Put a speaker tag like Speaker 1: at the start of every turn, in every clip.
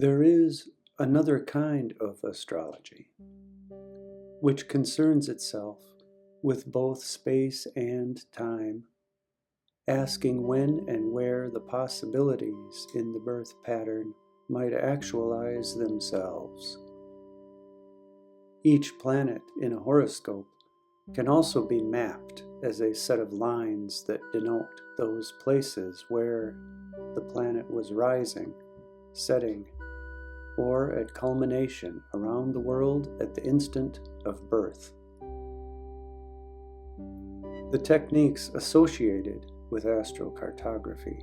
Speaker 1: There is another kind of astrology, which concerns itself with both space and time, asking when and where the possibilities in the birth pattern might actualize themselves. Each planet in a horoscope can also be mapped as a set of lines that denote those places where the planet was rising, setting, or at culmination around the world at the instant of birth. The techniques associated with astrocartography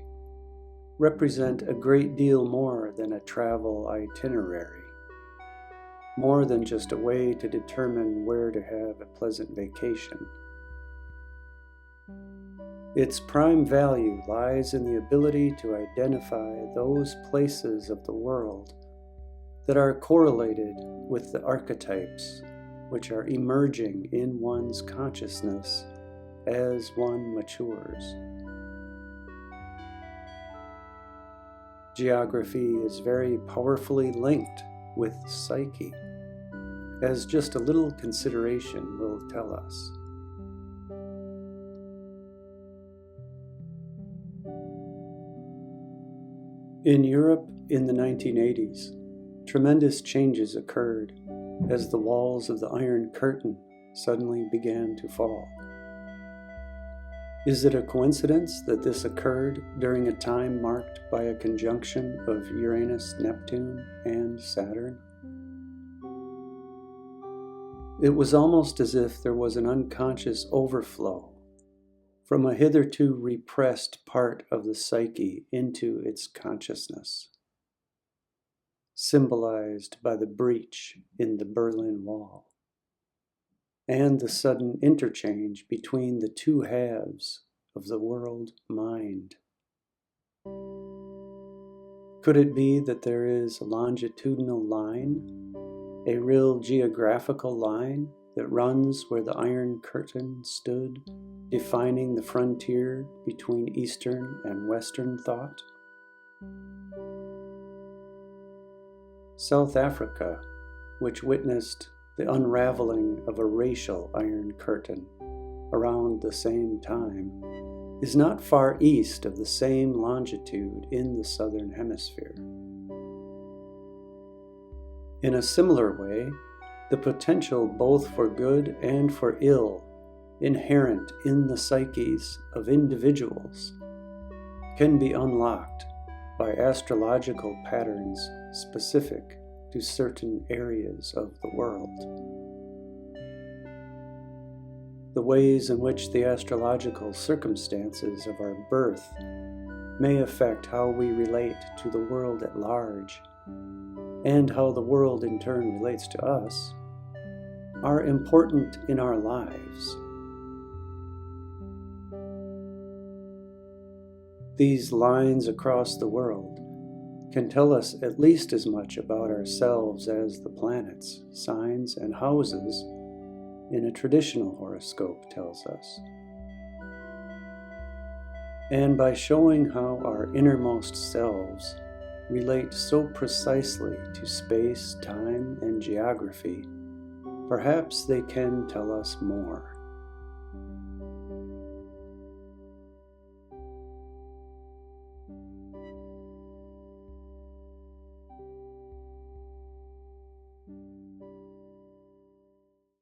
Speaker 1: represent a great deal more than a travel itinerary, more than just a way to determine where to have a pleasant vacation. Its prime value lies in the ability to identify those places of the world that are correlated with the archetypes which are emerging in one's consciousness as one matures. Geography is very powerfully linked with psyche, as just a little consideration will tell us. In Europe in the 1980s, tremendous changes occurred as the walls of the Iron Curtain suddenly began to fall. Is it a coincidence that this occurred during a time marked by a conjunction of Uranus, Neptune, and Saturn? It was almost as if there was an unconscious overflow from a hitherto repressed part of the psyche into its consciousness, symbolized by the breach in the Berlin Wall, and the sudden interchange between the two halves of the world mind. Could it be that there is a longitudinal line, a real geographical line that runs where the Iron Curtain stood, defining the frontier between Eastern and Western thought? South Africa, which witnessed the unraveling of a racial Iron Curtain around the same time, is not far east of the same longitude in the Southern Hemisphere. In a similar way, the potential both for good and for ill inherent in the psyches of individuals can be unlocked by astrological patterns specific to certain areas of the world. The ways in which the astrological circumstances of our birth may affect how we relate to the world at large, and how the world in turn relates to us, are important in our lives. These lines across the world can tell us at least as much about ourselves as the planets, signs, and houses in a traditional horoscope tells us. And by showing how our innermost selves relate so precisely to space, time, and geography, perhaps they can tell us more.